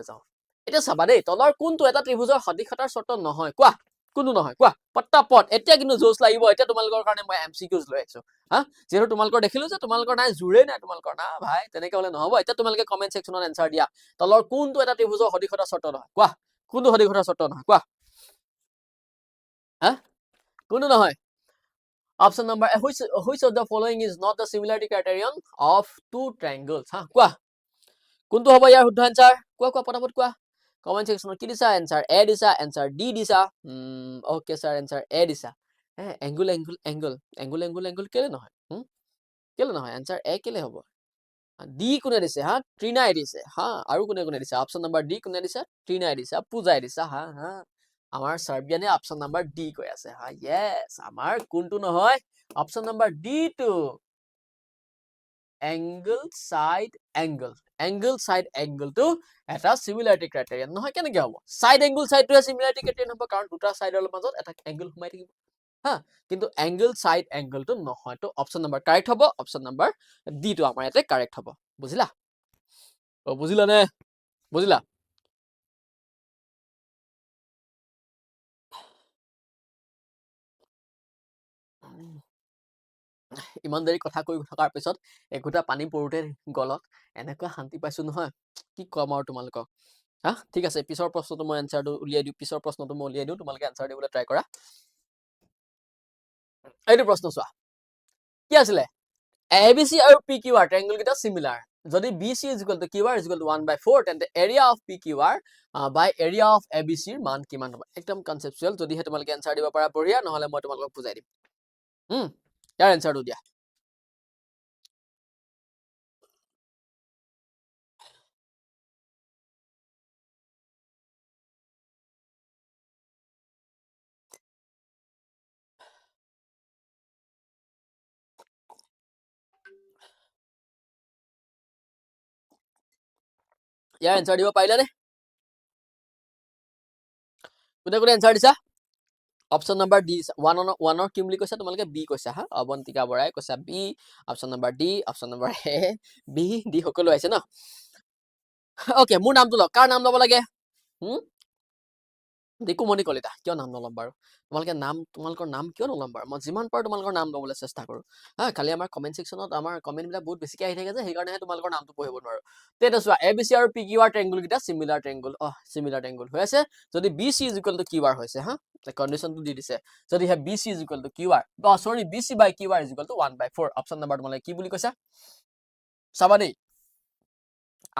যাওঁ এতিয়া চাবা দেই তলৰ কোনটো এটা ত্ৰিভুজৰ সদিশতাৰ চৰ্ত নহয় কোৱা কোনটো নহয় কোৱা পটাপট এতিয়া কিন্তু জোচ লাগিব এতিয়া তোমালোকৰ কাৰণে মই এমচিকিউজ লৈ আহিছো হা যেহেতু তোমালোকৰ দেখিলো যে তোমালোকৰ নাই জোৰে নাই তোমালোকৰ না ভাই তেনেকে হলে নহব এতিয়া তোমালোকে কমেন্ট সেকশনত এনসাৰ দিয়া তলৰ কোনটো এটা ত্ৰিভুজৰ সদিশতাৰ চৰ্ত নহয় কোৱা কোনটো সদিশতাৰ চৰ্ত নহয় কোৱা হা কোনটো নহয় Option number which of the following is not the similarity criterion of two triangles? Ha, কোৱা কোনটো হ'ব ইয়াৰ শুদ্ধ আনসাৰ কোৱা পটাপট কোৱা কমেন্ট সেকশনত কি দিছা আনসাৰ এ দিছা আনসাৰ ডি দিছা ওকে স্যাৰ আনসাৰ এ দিছা এংগুল কেলে নহয় কেলে নহয় আনসাৰ এ কেলে হ'ব ডি কোনে দিছে হা ত্ৰিনাই দিছে হা আৰু কোনে দিছে অপচন নম্বৰ ডি কোনে দিছে ত্ৰিনাই দিছে পূজাই দিছে হা আমাৰ সাৰ্বিয়ানে অপচন নম্বৰ ডি কৈ আছে হা ইয়েস আমাৰ কোনটো নহয় option number D two angle side angle to এটা similarity criterion নহয় কেনেকৈ হ'ব side angle side to similarity criterion হ'ব কাৰণ দুটা সাইডৰ মাজত এটা angle সোমাই থাকিব হা কিন্তু angle side angle to নহয় তো অপচন নম্বৰ কাৰেক্ট হ'ব অপচন নম্বৰ ডি টো আমাৰ ইয়াতে কাৰেক্ট হ'ব বুজিলা বুজিলা নে বুজিলা ইমান দেৰি কথা কৈ থকাৰ পিছত এঘুটা পানী পৰোতে গলত এনেকুৱা শান্তি পাইছো নহয় কি কম আৰু তোমালোকক হা ঠিক আছে পিছৰ প্ৰশ্নটো মই আনসাৰটো উলিয়াই দিও পিছৰ প্ৰশ্নটো মই উলিয়াই দিও তোমালোকে আনসাৰ দিবলৈ ট্ৰাই কৰা এইটো প্ৰশ্ন চোৱা কি আছিলে ABC আৰু PQR ট্ৰায়াঙ্গল কিটা সিমিলাৰ যদি BC = QR = 1/4 তেন্তে area of PQR by area of ABC ৰ মান কিমান হ'ব একদম কনসেপচুৱেল যদি হে তোমালোকে আনসাৰ দিব পাৰা বঢ়িয়া নহলে মই তোমালোকক বুজাই দিম ইয়াৰ আনসাৰটো দিয়া ইয়াৰ আনসাৰ দিব পাৰিলা নে কোনে আনসাৰ দিছা অপচন নম্বৰ ডি 1 কি বুলি কৈছা তোমালোকে বি কৈছা হা অবন্তিকা বৰাই কৈছা B option number D option number A B D সকলো আছে ন ওকে মোৰ নামটো লওক কাৰ নাম ল'ব লাগে দিকুমণি কলিতা কিয় নাম নলম বাৰু তোমালোকৰ নাম কিয় নলম বাৰু মই যিমান পাৰো তোমালোকৰ নাম ল'বলৈ চেষ্টা কৰো হা খালি আমাৰ কমেন্ট সেকশনত আমাৰ কমেন্ট বিলাক বহুত বেছিকৈ আহি থাকে যে সেইকাৰণে তোমালোকৰ নামটো পঢ়িব নোৱাৰো তেতে চোৱা ABC আৰু PQR ট্ৰায়াঙ্গল কিটা সিমিলাৰ ট্ৰায়াঙ্গল হৈ আছে যদি BC = QR হৈছে হা কন্ডিশনটো দি দিছে যদি হে BC = QR সৰি BC / QR = 1/4 অপচন নম্বৰ তোমালোকে কি বুলি কৈছা চাবা দেই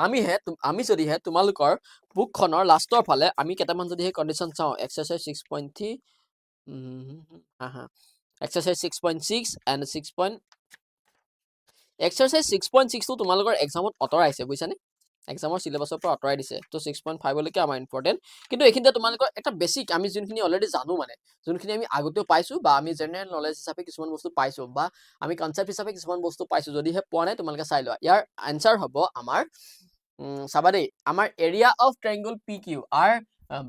আমি যদি হে তোমালোকৰ বুকখনৰ লাষ্টৰ ফালে আমি কেটামান যদি হে কন্ডিশন চাও এক্সাৰসাইজ 6.3 এক্সাৰসাইজ 6.6 and 6. এক্সাৰসাইজ 6.6 টো তোমালোকৰ এক্সামত অতৰাইছে বুজিছানে এক্সামৰ সিলেবাসৰ পৰা অতৰাই দিছে তো 6.5 লৈকে আমাৰ ইম্পৰ্টেন্ট কিন্তু এখিনতে তোমালোকৰ এটা বেসিক আমি যোনখিনি অলৰেডি জানো মানে যোনখিনি আমি আগতেও পাইছো বা আমি জেনাৰেল নলেজ হিচাপে কিছুমান বস্তু পাইছো বা আমি কনসেপ্ট হিচাপে কিছুমান বস্তু পাইছো যদি হে পোৱা নাই তোমালোকে চাই লোৱা ইয়াৰ আনসাৰ হ'ব আমাৰ চাবা দেই আমাৰ area of triangle PQR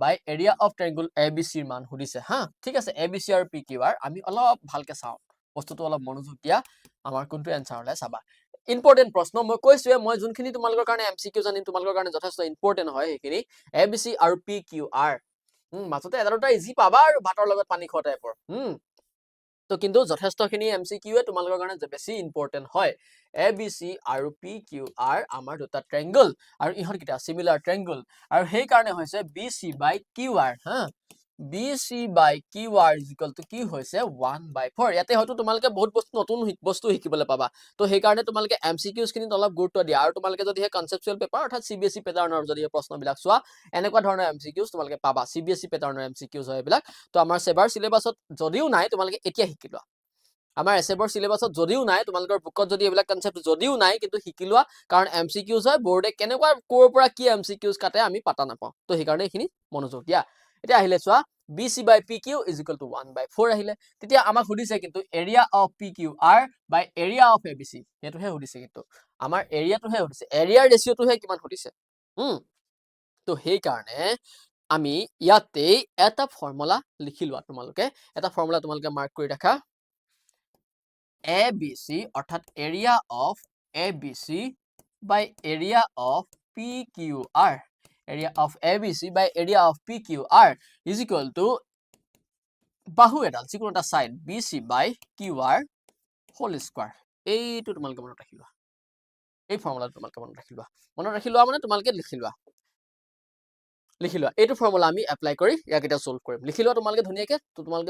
by area of triangle ABC ৰ মান সুধিছে হা ঠিক আছে ABC আৰু PQR আমি অলপ ভালকে চাও বস্তুটো অলপ মনোযোগ দিয়া আমাৰ কোনটো আনসাৰ হলে চাবা ইম্পৰ্টেন্ট প্ৰশ্ন মই কৈছোৱে মই যোনখিনি তোমালোকৰ কাৰণে এমসিকিউ জানিম তোমালোকৰ কাৰণে যথেষ্ট ইম্পৰ্টেন্ট হয় সেইখিনি ABC আৰু PQR মাছতে এটা দুটা ইজি পাবা আৰু ভাতৰ লগত পানী খোৱা টাইপৰ তো কিন্তু যথেষ্টখিনি এমসিকিউৱে তোমালোকৰ কাৰণে বেছি ইম্পৰ্টেন্ট হয় ABC আৰু PQR আমাৰ দুটা ট্ৰায়াঙ্গল আৰু ইহত কিটা সিমিলাৰ ট্ৰায়াঙ্গল আৰু সেই কাৰণে হৈছে BC / QR হা BC / QR = কি হৈছে 1/4 ইয়াতে হয়তো তোমালোকে বহুত নতুন বস্তু শিকিবলৈ পাবা তো সেই কাৰণে তোমালোকে এমসিকিউজ খিনিত অলপ গুৰুত্ব দিয়া আৰু তোমালোকে যদি হে কনসেপচুৱেল পেপাৰ অৰ্থাৎ CBSE পেটাৰ্নৰ যদি প্ৰশ্নবিলাক চোৱা এনেকুৱা ধৰণৰ এমসিকিউজ তোমালোকে পাবা CBSE পেটাৰ্নৰ এমসিকিউজ হয় এইবিলাক তো আমাৰ সেবাৰ সিলেবাসত যদিও নাই তোমালোকে এতিয়া শিকি লোৱা আমাৰ এসেবৰ সিলেবাসত যদিও নাই তোমালোকৰ বুকত যদি এইবিলাক কনসেপ্ট যদিও নাই কিন্তু শিকি লোৱা কাৰণ এমসিকিউজ হয় বোৰ্ডে কেনেকুৱা কোৰ পৰা কি এমসিকিউজ কাটে আমি পাতা নাপাও তো সেই কাৰণে এইখিনি মনোযোগ দিয়া এতিয়া আহিলে চোৱা BC / PQ = 1/4 আহিলে তেতিয়া আমাক সুধিছে কিন্তু area of PQR by area of ABC হেতুহে সুধিছে কিন্তু আমাৰ এৰিয়াটোহে সুধিছে এৰিয়াৰ ৰেশিওটোহে কিমান সুধিছে তো সেই কাৰণে আমি ইয়াতে এটা ফৰ্মুলা লিখি লোৱা তোমালোকে এটা ফৰ্মুলা তোমালোকে মাৰ্ক কৰি ৰাখা ABC অৰ্থাৎ area of ABC by area of PQR area of ABC by area of PQR is equal to বাহু এডাল যিকোনো এটা side BC by QR whole square এইটো তোমালোকে মনত ৰাখিবা এই ফৰ্মুলাটো তোমালোকে মনত ৰাখিবা মানে তোমালোকে লিখিবা এইটো ফৰ্মুলা আমি এপ্লাই কৰি ইয়াক এটা সলভ কৰিম লিখিলোৱা তোমালোকে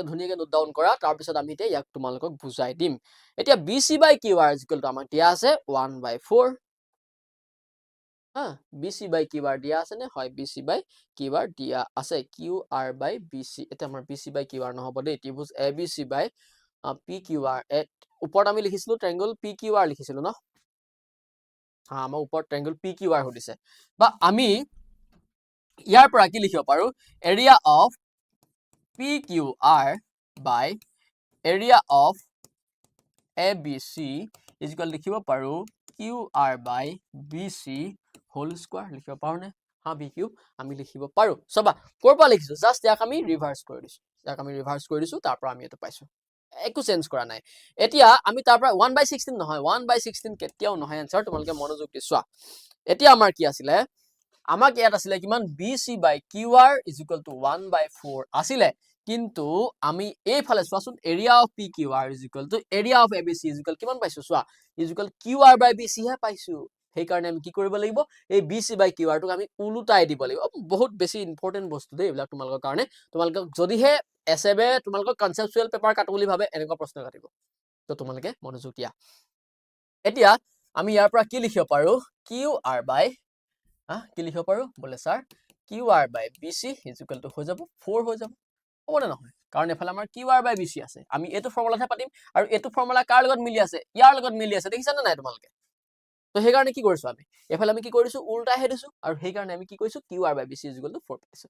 ধুনিয়াকে নোট ডাউন কৰা তাৰ পিছত আমি এতিয়া ইয়াক তোমালোকক বুজাই দিম এতিয়া BC by QR is equal to আমাৰ দিয়া আছে 1/4 BC by QR দিয়া আছে নে হয় BC by QR দিয়া আছে QR by BC এটা আমাৰ BC by QR নহব দেই ত্ৰিভুজ ABC by PQR ওপৰত আমি লিখিছিলো ট্ৰায়াঙ্গল PQR লিখিছিলো ন আমাৰ ওপৰত ট্ৰায়াঙ্গল PQR হদিছে বা আমি ইয়াৰ পৰা কি লিখিব পাৰো area of PQR by area of ABC is equal লিখিব পাৰো QR by BC whole square লিখিব পাৰো নে BQ আমি লিখিব পাৰো সবা কৰপা লিখিছো জাস্ট ইয়াক আমি ৰিভাৰ্স কৰি দিছো তাৰ পৰা আমি এটো পাইছো একো চেঞ্জ কৰা নাই এতিয়া আমি তাৰ পৰা 1/16 নহয় 1/16 কেতিয়াও নহয় আনসাৰ তোমালোকে মনোযোগ দি চোৱা এতিয়া আমাৰ কি আছিল আমাক ইয়াত আছিল কিমান BC by QR is equal to 1/4 আছিল কিন্তু আমি এই ফালে চোৱাচোন area of PQR is equal to area of ABC is equal কিমান পাইছো চোৱা is equal QR by BC হে পাইছো সেই কাৰণে আমি কি কৰিব লাগিব এই BC by QR টোক আমি উলুটাই দিব লাগিব বহুত বেছি ইম্পৰ্টেন্ট বস্তু দেই এইবিলাক তোমালোকৰ কাৰণে তোমালোকক যদিহে এসএবে তোমালোকক কনসেপচুৱেল পেপাৰ কাটো বুলি ভাবে এনেকুৱা প্ৰশ্ন কাটিব তো তোমালোকে মনোযোগ দিয়া এতিয়া আমি ইয়াৰ পৰা কি লিখিব পাৰো QR by কি লিখিব পাৰো বলে sir QR by BC is equal to হৈ যাব 4 হৈ যাব হ'ব না নহয় কাৰণ এফালে আমাৰ QR by BC আছে আমি এটো ফৰ্মুলাহে পাতিম আৰু এটো ফৰ্মুলা কাৰ লগত মিলি আছে ইয়াৰ লগত মিলি আছে দেখিছা না নাই তোমালোকে তো সেই কাৰণে কি কৰিছো আমি এফালে আমি কি কৰিছো উল্টা হে দিছো আৰু সেই কাৰণে আমি কি কৰিছো QR by BC is equal to 4 পাইছো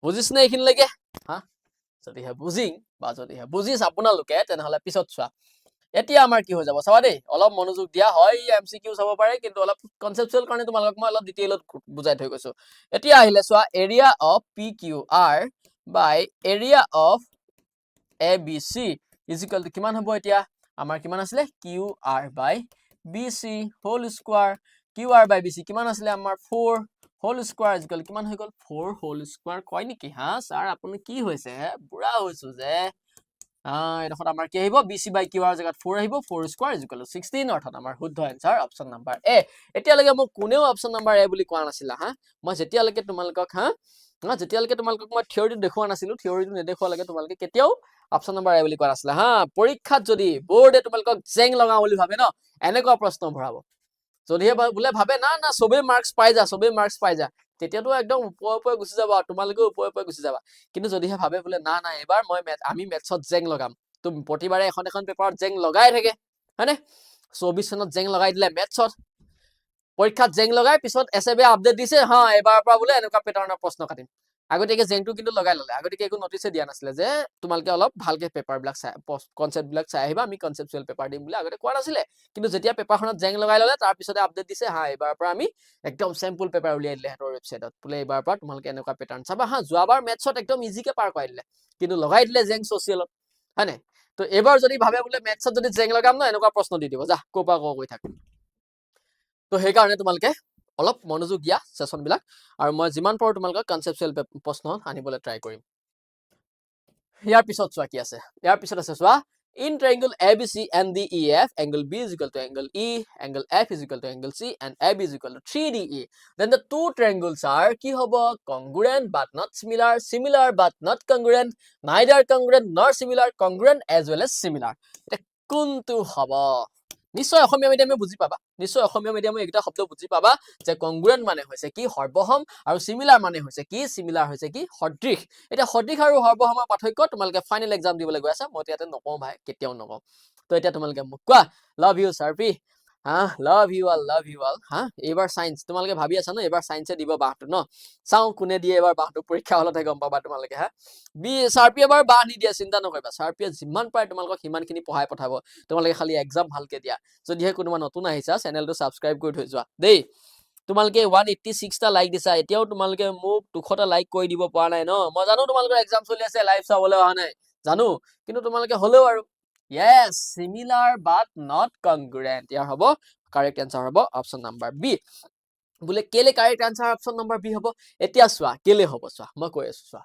বুজিছ না এইখিনি লাগে যদিহে বুজিছ আপোনালোকে তেনেহলে পিছত চোৱা এতিয়া আমাৰ কি হৈ যাব চাবা দেই অলপ মনোযোগ দিয়া হয় MCQ চাব পাৰে কিন্তু অলপ কনসেপচুৱেল কাৰণে তোমালোকক মই অলপ ডিটেইলত বুজাই থৈ গৈছো এতিয়া আহিলে চোৱা area of PQR by area of ABC is equal to কিমান হ'ব এতিয়া আমাৰ কিমান আছিল QR by BC whole square QR by BC কিমান আছিল আমাৰ 4 whole square is equal কিমান হৈ গল 4 whole square কয় নেকি স্যাৰ আপুনি কি হৈছে বুঢ়া হৈছো যে এডখত আমাৰ কি আহিব BC by QR জাগাত 4 আহিব 4 square is equal to 16 অৰ্থাৎ আমাৰ শুদ্ধ আনসাৰ অপচন নাম্বাৰ এ এতিয়া লাগে মোক কোনেও অপচন নাম্বাৰ এ বুলি কোৱা নাছিল মই যেতিয়া লাগে তোমালোকক মই থিওৰিটো দেখুৱা নাছিলো থিওৰিটো নেদেখুৱা লাগে তোমালোকে কেতিয়াও অপচন নাম্বাৰ এ বুলি কোৱা নাছিল পৰীক্ষাত যদি বোৰ্ডে তোমালোকক জেং লগাও বুলি ভাবে ন এনেকুৱা প্ৰশ্ন ভৰাব যদিহে বোলে ভাবে না সবে মাৰ্কস পাই যা তেতিয়াতো একদম ওপৰ গুছি যাবা তোমালোকে ওপৰ গুছি যাবা কিন্তু যদিহে ভাবে বোলে না এবাৰ আমি মেথছত জেং লগাম তো প্ৰতিবাৰে এখন পেপাৰত জেং লগাই থাকে হয়নে 24 চনত জেং লগাই দিলে মেথছত পৰীক্ষাত জেং লগাই পিছত এসএবে আপডেট দিছে এবাৰ পৰা বোলে এনেকুৱা পেটাৰ্ণৰ প্ৰশ্ন কাটিম আগতীয়াকে জেংটো কিন্তু লগাই ললে আগতীয়াকে একো নটিছে দিয়া নাছিলে যে তোমালোকে অলপ ভালকে পেপাৰ বিলাক চাই কনসেপ্ট বিলাক চাই আহিবা আমি কনসেপচুৱেল পেপাৰ দিম বুলি আগতে কোৱা নাছিলে কিন্তু যেতিয়া পেপাৰখনত জেং লগাই ললে তাৰ পিছতে আপডেট দিছে এবাৰ পৰা আমি একদম স্যাম্পল পেপাৰ উলিয়াই দিলে হেতৰ ওয়েবসাইটত বোলে এবাৰ পৰা তোমালোকে এনেকুৱা পেটাৰ্ণ চাবা যোৱাবাৰ মেথছত একদম ইজিকে পাৰ কৰাই দিলে কিন্তু লগাই দিলে জেং সোশিয়েলত হয়নে তো এবাৰ যদি ভাবে বোলে মেথছত যদি জেং লগাম ন এনেকুৱা প্ৰশ্ন দি দিব যা কোপা কৈ থাক তো সেই কাৰণে তোমালোকে অলপ মনোযোগ দিয়া সেশন বিলাক আৰু মই যিমান পাৰো তোমালোকক কনসেপচুৱেল প্ৰশ্ন আনিবলৈ ট্ৰাই কৰিম ইয়াৰ পিছত চোৱা কি আছে ইয়াৰ পিছত আছে চোৱা in triangle ABC and DEF angle B is equal to angle E angle F is equal to angle C and AB is equal to 3DE then the two triangles are কি হ'ব congruent but not similar but not congruent neither congruent nor similar congruent as well as similar এটা কোনটো হ'ব নিশ্চয় অসমীয়া মিডিয়ামে বুজি পাবা নিশ্চয় অসমীয়া মিডিয়ামে একটা শব্দ বুজি পাবা যে কংগ্ৰুয়েন্ট মানে হৈছে কি সৰ্বসম আৰু সিমিলাৰ মানে হৈছে কি সিমিলাৰ হৈছে কি সদৃশ এটা সদৃশ আৰু সৰ্বসমৰ পাৰ্থক্য তোমালোকে ফাইনাল এক্সাম দিবলৈ গৈ আছে মই ইয়াতে নকওঁ ভাই কেতিয়াও নকওঁ তো এটা তোমালোকে মোক কোৱা লাভ ইউ সাৰপি লাভ ইউ অল এবাৰ সায়েন্স তোমালোকে ভাবি আছা ন এবাৰ সায়েন্সে দিব বাহটো ন চাও কোনে দিয়ে এবাৰ বাহটো পৰীক্ষা হলতে গম পাবা তোমালোকে বি সাৰপি এবাৰ বাহ নি দিয়া চিন্তা নকৰিবা সাৰপিয়ে যিমান পায় তোমালোকক হিমানখিনি পঢ়াই পঠাব তোমালোকে খালি এক্সাম ভালকে দিয়া যদিহে কোনোবা নতুন আহিছা চেনেলটো সাবস্ক্ৰাইব কৰি থৈ যোৱা দেই তোমালোকে 186 টা লাইক দিছা এতিয়াও তোমালোকে মোক 200 টা লাইক কৰি দিব পৰা নাই ন মই জানো তোমালোকৰ এক্সাম চলি আছে লাইভ চাবলৈ অহা নাই জানো কিন্তু তোমালোকে হলেও আৰু yes similar but not congruent ইয়াৰ হ'ব কাৰেক্ট आंसर হ'ব অপচন নাম্বাৰ বি বোলে কেলে correct answer option number B হ'ব এতিয়া চোৱা কেলে হ'ব চোৱা মই কৈ আছো চোৱা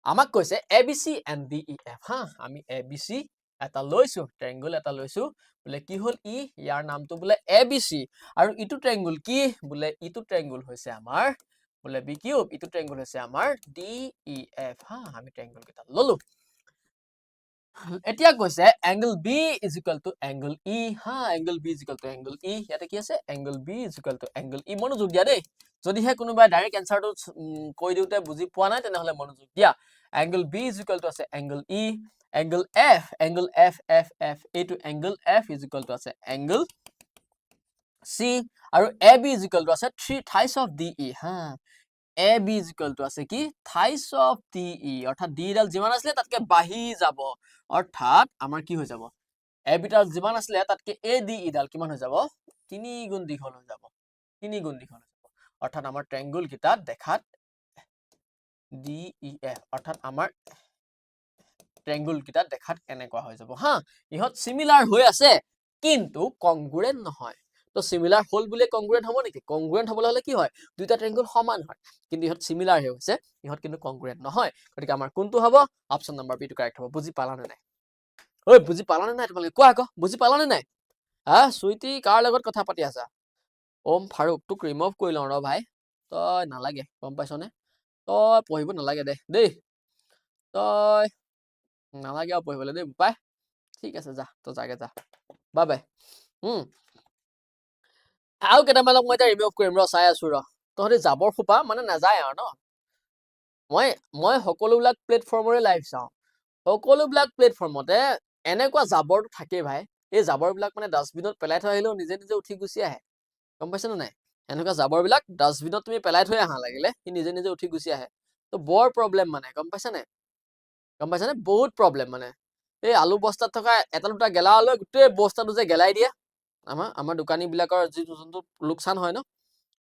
আমাক কৈছে A B C and D E F হা আমি এ বি চি এটা লৈছো ট্ৰায়াঙ্গল এটা লৈছো বোলে কি হল ই ইয়াৰ নামটো বোলে এ বি চি আৰু ইটো ট্ৰায়াঙ্গল কি বোলে ইটো ট্ৰায়াঙ্গল হৈছে আমাৰ বোলে বি কিউব ইটো ট্ৰায়াঙ্গল হৈছে আমাৰ ডি ই এফ হা আমি ট্ৰায়াঙ্গল কেইটা ললো এতিয়া কৈছে angle B is equal to angle E হা angle B is equal to angle E ইয়াতে কি আছে angle B is equal to angle E মনোযোগ দিয়া দেই যদিহে কোনোবাই ডাইৰেক্ট এনসাৰটো কৈ দিওঁতে বুজি পোৱা নাই তেনেহলে মনোযোগ দিয়া angle B is equal to আছে এংগল ই এংগল এফ এইটো angle F is equal to আছে এংগল চি আৰু A B is equal to আছে 3 থাইছ অফ ডি ই হা A B is equal to আছে কি থাইছ অফ ডি ই অৰ্থাৎ ডি ডাল যিমান আছিলে তাতকে বাঢ়ি যাব অৰ্থাৎ আমাৰ কি হৈ যাব এ বি ডাল যিমান আছিলে তাতকে এ ডি ই ডাল কিমান হৈ যাব 3 গুণ দীঘল হৈ যাব 3 গুণ দীঘল হৈ যাব অৰ্থাৎ আমাৰ ট্ৰায়াঙ্গল কিটাত দেখাত ডি ই এফ অৰ্থাৎ আমাৰ ট্ৰায়াঙ্গল কিটাত দেখাত এনেকুৱা হৈ যাব হা ইহত সিমিলাৰ হৈ আছে কিন্তু কংগ্ৰুয়েন্ট নহয় তো সিমিলাৰ হল বুলিয়ে কংগ্ৰুয়েন্ট হ'ব নেকি কংগ্ৰুয়েন্ট হ'বলৈ হলে কি হয় দুইটা ট্ৰায়াঙ্গল সমান হয় কিন্তু ইহত সিমিলাৰ হৈ হৈছে ইহত কিন্তু কংগ্ৰুয়েন্ট নহয় গতিকে আমাৰ কোনটো হ'ব অপচন নম্বৰ বি টো কাৰেক্ট হ'ব বুজি পালানে নাই ঐ বুজি পালানে নাই তোমালোকে কোৱা আকৌ বুজি পালানে নাই হা সুইটি কাৰ লগত কথা পাতি আছা ওম ফাৰুক তোক ৰিমুভ কৰি লওঁ ৰ ভাই তই নালাগে গম পাইছনে তই পঢ়িব নালাগে দে দেই তই নালাগে আৰু পঢ়িবলৈ দেই পাই ঠিক আছে যা তই যাগে যা বাই বাই আৰু কেইটামানক মই এতিয়া ৰিমুভ কৰিম ৰ চাই আছো ৰ তহঁতি জাবৰ খোপা মানে নাযায় আৰু ন মই সকলোবিলাক প্লেটফৰ্মৰে লাইভ চাওঁ সকলোবিলাক প্লেটফৰ্মতে এনেকুৱা জাবৰটো থাকেই ভাই এই জাবৰবিলাক মানে ডাষ্টবিনত পেলাই থৈ আহিলেও নিজে নিজে উঠি গুচি আহে গম পাইছ নে নাই এনেকুৱা জাবৰবিলাক ডাষ্টবিনত তুমি পেলাই থৈ আহা লাগিলে সি নিজে নিজে উঠি গুচি আহে তো বৰ প্ৰব্লেম মানে গম পাইছানে বহুত প্ৰব্লেম মানে এই আলু বস্তাত থকা এটা দুটা গেলা আলু গোটেই বস্তাটো যে গেলাই দিয়ে আমাৰ দোকানী বিলাকৰ যোনটো লোকচান হয় ন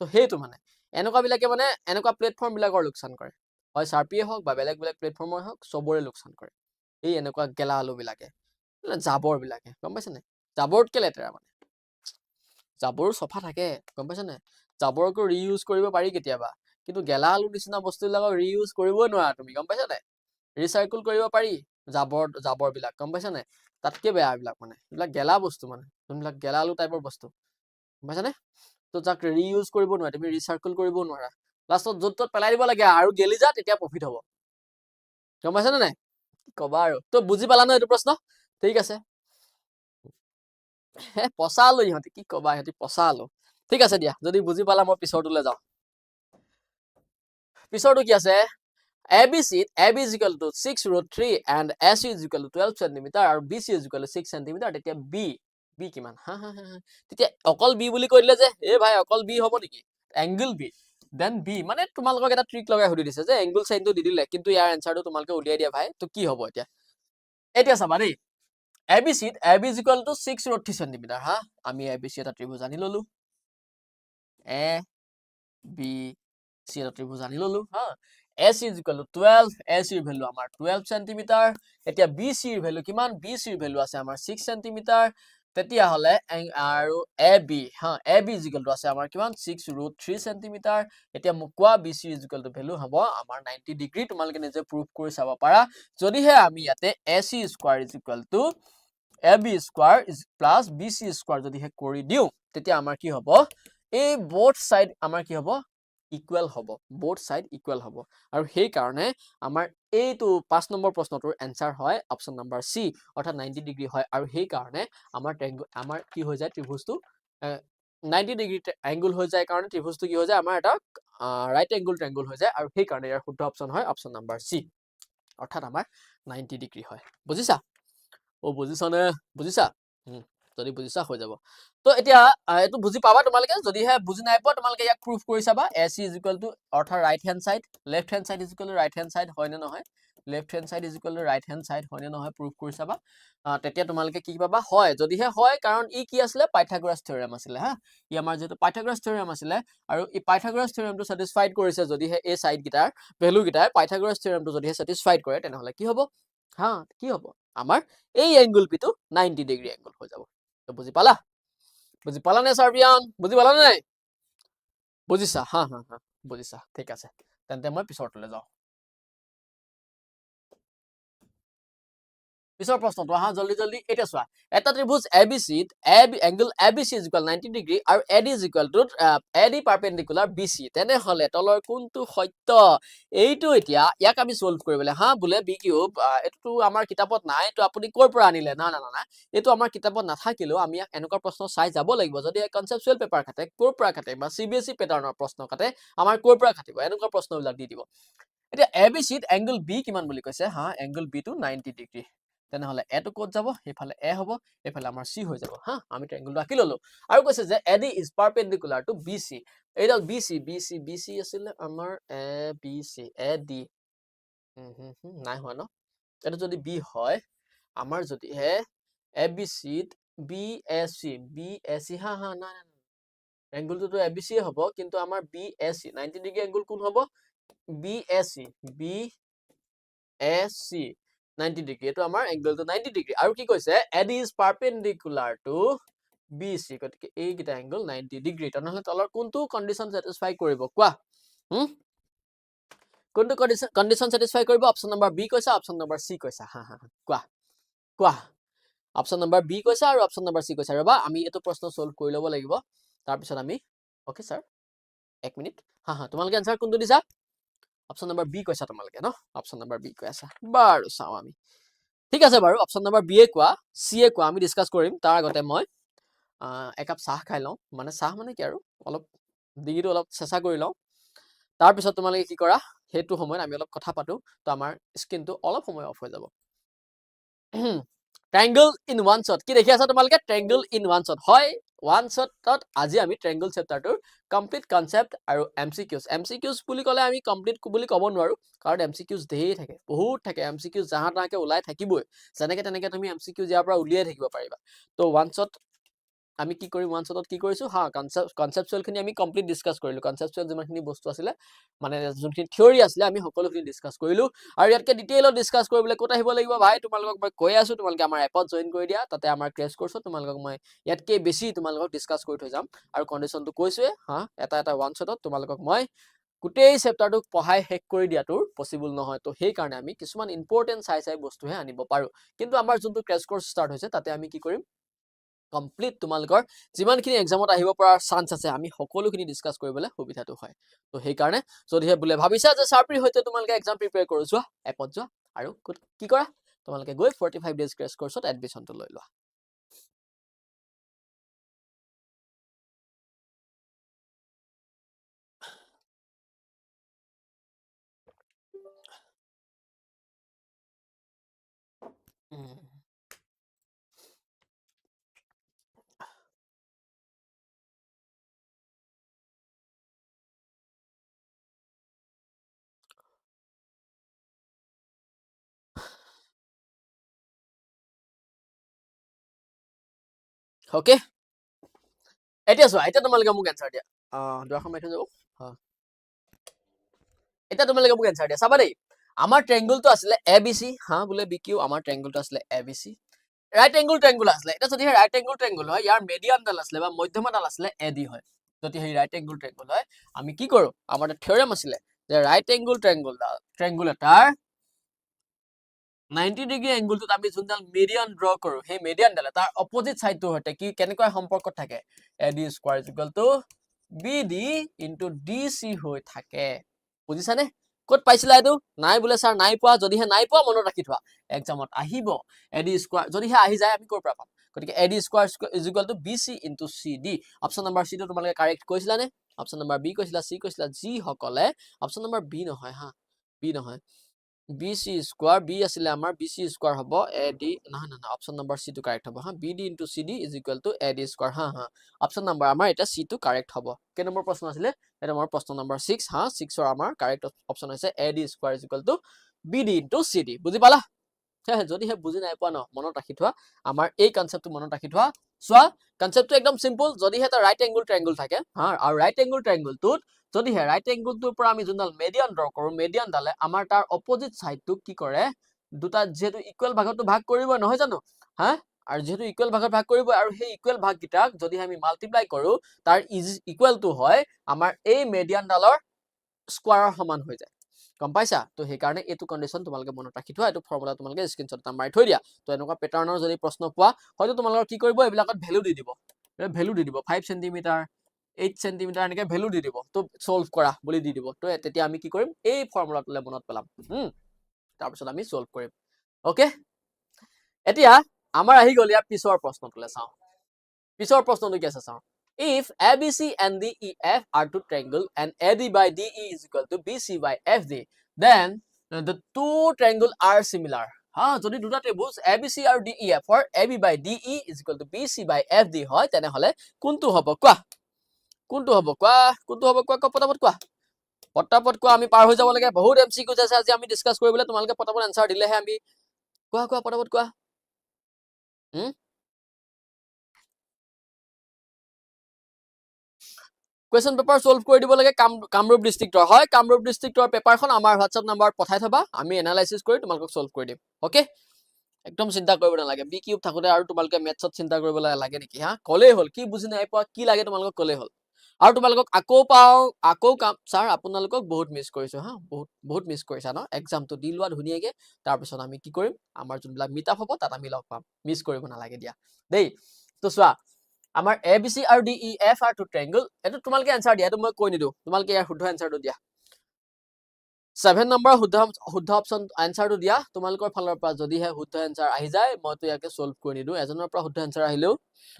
তো সেইটো মানে এনেকুৱা বিলাকে মানে এনেকুৱা প্লেটফৰ্ম বিলাকৰ লোকচান কৰে হয় চাৰ্পিয়ে হওক বা বেলেগ বেলেগ প্লেটফৰ্মৰ হওক চবৰে লোকচান কৰে এই এনেকুৱা গেলা আলু বিলাকে জাবৰ বিলাকে গম পাইছে নাই জাবৰতকে লেতেৰা মানে জাবৰো চফা থাকে গম পাইছে নাই জাবৰকো ৰিইউজ কৰিব পাৰি কেতিয়াবা কিন্তু গেলা আলু নিচিনা বস্তুবিলাকক ৰিইউজ কৰিবই নোৱাৰা তুমি গম পাইছা নাই ৰিচাইকেল কৰিব পাৰি জাবৰ বিলাক গম পাইছা নাই তাতকে বেয়া এইবিলাক মানে এইবিলাক গেলা বস্তু মানে যোনবিলাক গেলা আলু টাইপৰ বস্তু গম পাইছানে তো যাক ৰিইউজ কৰিব নোৱাৰা তুমি ৰিচাইকেল কৰিব নোৱাৰা লাষ্টত য'ত ত'ত পেলাই দিব লাগে আৰু গেলি যা তেতিয়া প্ৰফিট হ'ব গম পাইছানে নাই কি কবা আৰু তো বুজি পালা ন এইটো প্ৰশ্ন ঠিক আছে পচালো ইহঁতি কি কবা ইহঁতি পচালো ঠিক আছে দিয়া যদি বুজি পালা মই পিছৰটোলৈ যাওঁ পিছৰটো কি আছে ABC AB is equal to 6 root 3 and AC is equal to 12 cm আৰু BC is equal to 6 cm তেতিয়া B কিমান হা তেতিয়া অকল B বুলি কৈ দিলে যে এ ভাই অকল B হ'ব নেকি এংগল B দেন B মানে তোমালোকক এটা ট্ৰিক লগাই সুধি দিছে যে এংগল সাইনটো দি দিলে কিন্তু ইয়াৰ আনসাৰটো তোমালোকে উলিয়াই দিয়া ভাই তো কি হ'ব এতিয়া চাবা দেই ABC AB is equal to 6 root 3 cm হা আমি ABC এটা ত্ৰিভুজ আনি ললো A B C এটা ত্ৰিভুজ আনি ললো হা AC is equal to 12 AC ৰ ভ্যালু আমাৰ 12 cm এতিয়া BC ৰ ভ্যালু কিমান BC ৰ ভ্যালু আছে আমাৰ 6 cm তেতিয়া হলে আৰু AB হা AB is equal to আছে আমাৰ কিমান 6 root 3 cm এতিয়া মোক কোৱা BC is equal to value হ'ব আমাৰ 90 ডিগ্ৰী তোমালোকে নিজে প্ৰুফ কৰি চাব পাৰা যদিহে আমি ইয়াতে AC square is equal to AB square plus BC square যদিহে কৰি দিও তেতিয়া আমাৰ কি হ'ব এই both side আমাৰ কি হ'ব ইকুৱেল হ'ব both side ইকুৱেল হ'ব আৰু সেই কাৰণে আমাৰ এইটো 5 নম্বৰ প্ৰশ্নটোৰ আনসাৰ হয় অপচন নম্বৰ সি অৰ্থাৎ 90 ডিগ্ৰী হয় আৰু সেই কাৰণে আমাৰ কি হৈ যায় ত্ৰিভুজটো 90 ডিগ্ৰী এংগল হৈ যায় কাৰণ ত্ৰিভুজটো কি হৈ যায় আমাৰ এটা ৰাইট এংগল ট্ৰায়াঙ্গল হৈ যায় আৰু সেই কাৰণে ইয়াৰ শুদ্ধ অপচন হয় অপচন নম্বৰ সি অৰ্থাৎ আমাৰ 90 ডিগ্ৰী হয় বুজিছা বুজিছনে বুজিছা যদি বুজিছা হৈ যাব তো এতিয়া এটো বুজি পাবা তোমালোকে যদিহে বুজি নাই পোৱা তোমালোকে ইয়াক প্ৰুফ কৰি চাবা AC is equal to অৰ্থাৎ right hand side left hand side is equal to right hand side হয় নে নহয় left hand side is equal to right hand side হয় নে নহয় প্ৰুফ কৰি চাবা তেতিয়া তোমালোকে কি পাবা হয় যদিহে হয় কাৰণ ই কি আছিলে পাইথাগোৰাছ থিওৰেম আছিলে হা ই আমাৰ যেটো পাইথাগোৰাছ থিওৰেম আছিলে আৰু ই পাইথাগোৰাছ থিওৰেমটো স্যাটিসফাইড কৰিছে যদিহে এই side greater value greater Pythagoras থিওৰেমটো যদিহে স্যাটিসফাইড কৰে তেনেহলে কি হ'ব হা কি হ'ব আমাৰ এই এংগল পিটো 90 ডিগ্ৰী এংগল হৈ যাব তো বুজি পালা নে সাৰ্বিয়ান বুজি পালা নে নাই বুজিছা হা হা হা বুজিছা ঠিক আছে তেন্তে মই পিছৰটোলৈ যাওঁ পিছৰ প্ৰশ্নটো আহা জলদি জলদি এটা চোৱা এটা ত্ৰিভুজ ABC angle ABC is equal 90 degree আৰু AD is equal to AD perpendicular BC তেনেহলে তলৰ কোনটো সত্য এইটো এতিয়া ইয়াক আমি সলভ কৰিবলৈ হা বোলে বি কিউব এটো আমাৰ কিতাপত নাই তো আপুনি কৰ পৰা আনিলে না না না এটো আমাৰ কিতাপত নাথাকিলেও আমি ইয়াক এনেকুৱা প্ৰশ্ন চাই যাব লাগিব যদি কনসেপচুৱেল পেপাৰ কাটে কৰ পৰা কাটে বা CBSE পেটাৰ্ণৰ প্ৰশ্ন কাটে আমাৰ কৰ পৰা কাটিব এনেকুৱা প্ৰশ্নবিলাক দি দিব এতিয়া ABC ত এংগল B কিমান বুলি কৈছে হা এংগল B টো 90 ডিগ্ৰী তেনেহলে এটো কোড যাব এফালে এ হ'ব এফালে আমাৰ সি হৈ যাব হা আমি ট্ৰায়াঙ্গলটো আঁকি ললো আৰু কৈছে যে AD is perpendicular to BC এইডাল BC আছিল আমাৰ ABC AD নাই হোৱা ন এটা যদি B হয় আমাৰ যদি হে ABC ত BAC হা হা নাই এংগলটো তো ABC হ'ব কিন্তু আমাৰ BAC 90 ডিগ্ৰী এংগল কোন হ'ব BAC 90 ডিগ্ৰী এটো আমাৰ এংগলটো 90 ডিগ্ৰী আৰু কি কৈছে AD is perpendicular to BC গতিকে এই গিটা এংগল 90 ডিগ্ৰী তেনেহলে তলৰ কোনটো কন্ডিশন স্যাটিসফাই কৰিব কোৱা কোনটো কন্ডিশন স্যাটিসফাই কৰিব অপচন নম্বৰ বি কৈছা অপচন নম্বৰ সি কৈছা হা হা কোৱা অপচন নম্বৰ বি কৈছা আৰু অপচন নম্বৰ সি কৈছা ৰবা আমি এটো প্ৰশ্ন সলভ কৰি লব লাগিব তাৰ পিছত আমি ওকে স্যাৰ 1 মিনিট হা হা তোমালোকে आंसर কোনটো দিছা অপচন নম্বৰ বি কৈছা তোমালোকে ন অপচন নম্বৰ বি কৈছা বাৰু চাও আমি ঠিক আছে বাৰু অপচন নম্বৰ বি এ কোৱা সি এ কোৱা আমি ডিসকাস কৰিম তাৰ আগতে মই একাপ চাহ খাই লওঁ মানে চাহ মানে কি আৰু অলপ ডিগিটো অলপ চেষ্টা কৰি লওঁ তাৰ পিছত তোমালোকে কি কৰা হেতু সময়ত আমি অলপ কথা পাতো তো আমাৰ স্ক্ৰিনটো অলপ সময় অফ হৈ যাব ট্ৰায়াঙ্গল ইন ওয়ান শট কি দেখি আছা তোমালোকে ট্ৰায়াঙ্গল ইন ওয়ান শট হয় ওয়ান শটত আজি আমি ট্ৰায়াঙ্গল চেপ্টাৰটোৰ কমপ্লিট কনসেপ্ট আৰু এমসিকিউজ বুলি ক'লে আমি কমপ্লিট বুলি ক'ব নোৱাৰো কাৰণ এমসিকিউজ দেই থাকে বহুত থাকে এমসিকিউজ জাহা তাকে ওলাই থাকিবই যেনেকে তেনেকে তুমি এমসিকিউজ ইয়াৰ পৰা উলিয়াই থাকিব পাৰিবা তো ওয়ান শট আমি কি কৰিম ওয়ান শটত কি কৰিছো হা কনসেপচুৱেল খিনি আমি কমপ্লিট ডিসকাস কৰিলো কনসেপচুৱেল যিমানখিনি বস্তু আছিল মানে যোনখিনি থিওৰি আছিল আমি সকলোখিনি ডিসকাস কৰিলো আৰু ইয়াতকে ডিটেইলত ডিসকাস কৰিবলৈ কোত আহিব লাগিব ভাই তোমালোকক মই কৈ আছো তোমালোকে আমাৰ এপত জয়েন কৰি দিয়া তাতে আমাৰ ক্ৰেশ কোৰ্সত তোমালোকক মই ইয়াতকে বেছি তোমালোকক ডিসকাস কৰি থৈ যাম আৰু কন্ডিশনটো কৈছোৱে হা এটা ওয়ান শটত তোমালোকক মই গোটেই চেপ্টাৰটো পঢ়াই শেষ কৰি দিয়াটো পসিবল নহয় তো সেই কাৰণে আমি কিছুমান ইম্পৰ্টেন্ট চাই বস্তুহে আনিব পাৰো কিন্তু আমাৰ যোনটো ক্ৰেশ কোৰ্স ষ্টাৰ্ট হৈছে তাতে আমি কি কৰিম কমপ্লিট তোমালোকৰ যিমানখিনি এক্সামত আহিব পৰা চান্স আছে আমি সকলোখিনি ডিসকাস কৰিবলৈ সুবিধাটো হয় তো সেই কাৰণে যদিহে বুলে ভাবিছা যে সাৰ্প্ৰি হইতে তোমালোকে এক্সাম প্ৰিপেয়াৰ কৰো যোৱা এপত যোৱা আৰু কি কৰা তোমালোকে গৈ 45 ডেজ ক্ৰেশ কোৰ্সত এডমিশনটো লৈ লোৱা ওকে এতিয়া চোৱা এতিয়া তোমালোকে মোক এনসাৰ দিয়া দুৱাখন মাৰি থৈ যাব এতিয়া তোমালোকে মোক এনসাৰ দিয়া চাবা দেই আমাৰ ট্ৰায়াঙ্গলটো আছিল ABC হা বোলে BQ আমাৰ ট্ৰায়াঙ্গলটো আছিল ABC রাইট এঙ্গল ট্রায়াঙ্গল আসলে এটা যদি রাইট এঙ্গল ট্রায়াঙ্গল হয় ইয়ার মিডিয়ান ডাল আসলে বা মধ্যমা ডাল আসলে AD হয় যদি এই রাইট এঙ্গল ট্রায়াঙ্গল হয় আমি কি করব আমাদের থিওরেম আসলে যে রাইট এঙ্গল ট্রায়াঙ্গল এটার 90 ডিগ্ৰী এঙ্গলটো আমি যোনডাল মিডিয়ান ড্ৰ কৰো সেই মিডিয়ান ডাল তাৰ অপোজিট সাইডটো হতে কি কেনেকৈ সম্পৰ্ক থাকে AD স্কয়াৰ BD * DC হৈ থাকে বুজিছানে কত পাইছিলা এটো নাই বুলে স্যার নাই পোৱা যদিহে নাই পোৱা মনত ৰাখি থোৱা এক্সামত আহিব AD স্কয়াৰ যদিহে আহি যায় আমি কৰ পৰা পাম গতিকে AD square = BC * CD option number C টো তোমালোকে কাৰেক্ট কৈছিলা নে অপচন নম্বৰ বি কৈছিলা সি কৈছিলা জি হকলে অপচন নম্বৰ বি নহয় হা বি নহয় BC স্কয়াৰ বি আছিল আমাৰ BC স্কয়াৰ হ'ব AD নহয় নহয় অপচন নম্বৰ সি টো কাৰেক্ট হ'ব হা BD * CD = AD স্কয়াৰ হা হা অপচন নম্বৰ আমাৰ এটা সি টো কাৰেক্ট হ'ব কে নম্বৰ প্ৰশ্ন আছিল এটা মোৰ প্ৰশ্ন নম্বৰ 6 হা 6 ৰ আমাৰ কাৰেক্ট অপচন হৈছে AD স্কয়াৰ = BD * CD বুজি পালা যদি হে বুজি নাই পোৱা ন মনত ৰাখি থোৱা আমাৰ এই কনসেপ্টটো মনত ৰাখি থোৱা সোৱা কনসেপ্টটো একদম সিম্পল যদি হে এটা ৰাইট এঙ্গল ট্ৰায়াঙ্গল থাকে হা আৰু ৰাইট এঙ্গল ট্ৰায়াঙ্গলটোত যদি হে ৰাইট এঙ্গলটোৰ পৰা আমি যোনডাল মিডিয়ান ড্ৰ কৰো মিডিয়ান ডালে আমাৰ তাৰ অপোজিট সাইডটো কি কৰে দুটা যেটো ইকুয়াল ভাগটো ভাগ কৰিব নহয় জানো হা আৰু যেহেতু ইকুৱেল ভাগত ভাগ কৰিব আৰু সেই ইকুৱেল ভাগকেইটাক যদি আমি মাল্টিপ্লাই কৰো তাৰ ইকুৱেল টু হয় আমাৰ এই মেডিয়ান ডালৰ স্কোৱাৰৰ সমান হৈ যায় গম পাইছা তো সেইকাৰণে এইটো কন্ডিশন তোমালোকে মনত ৰাখি থোৱা এইটো ফৰ্মুলা তোমালোকে স্ক্ৰিনশ্বট এটা মাৰি থৈ দিয়া তো এনেকুৱা পেটাৰ্নৰ যদি প্ৰশ্ন পোৱা হয়তো তোমালোকৰ কি কৰিব এইবিলাকত ভ্যালু দি দিব 5 সেন্টিমিটাৰ 8 সেন্টিমিটাৰ এনেকৈ ভ্যালু দি দিব তো সলভ কৰা বুলি দি দিব তো তেতিয়া আমি কি কৰিম এই ফৰ্মুলাটোলে মনত পেলাম তাৰপিছত আমি সলভ কৰিম ওকে এতিয়া আমাৰ আহি গ'ল ইয়াৰ পিছৰ প্ৰশ্নটোলে চাওঁ পিছৰ প্ৰশ্নটো কি আছে চাওঁ if ABC and DEF are two triangles and AD by DE is equal to BC by FD then the two triangles are similar যদি দুটা ত্ৰিভুজ ABC আৰু DEF or AB by DE is equal to BC by FD হয় তেনেহলে কোনটো হ'ব কোৱা পটাপট কোৱা আমি পাৰ হৈ যাব লাগে বহুত এমসিকিউজ আছে আজি আমি ডিসকাস কৰিবলৈ তোমালোকে পটাপট আনসাৰ দিলেহে আমি কোৱা পটাপট কোৱা question paper solve কৰি দিব লাগে কামৰূপ ডিস্ট্ৰিক্টৰ হয় কামৰূপ ডিস্ট্ৰিক্টৰ পেপাৰখন আমাৰ WhatsApp নাম্বাৰত পঠাই থবা আমি এনালাইসিস কৰি তোমালোকক সলভ কৰি দিম ওকে একদম চিন্তা কৰিব নালাগে বি কিউব থাকোতে আৰু তোমালোকে মেথছত চিন্তা কৰিব লাগে নেকি কলেই হল কি বুজি নাই পোৱা কি লাগে তোমালোকক কলেই হল আৰু তোমালোকক আকৌ কাম স্যাৰ আপোনালোকক বহুত মিস কৰিছো বহুত মিস কৰিছা ন এক্সামটো দি লোৱা ধুনিয়াকে তাৰ পিছত আমি কি কৰিম আমাৰ যোনবিলাক মিটআপ হ'ব তাত আমি লগ পাম মিস কৰিব নালাগে দিয়া দেই তো চোৱা আমাৰ ABC আৰু DEF are two triangle এটো তোমালোকে আনসাৰ দিয়া এটো মই কৈ নিদু তোমালোকে ইয়াৰ শুদ্ধ আনসাৰটো দিয়া 7 নম্বৰ শুদ্ধ অপচন আনসাৰটো দিয়া তোমালোকৰ ফালৰ পৰা যদি হে শুদ্ধ আনসাৰ আহি যায় মই তো ইয়াকে সলভ কৰি নিদু এজনৰ পৰা শুদ্ধ আনসাৰ আহিলেও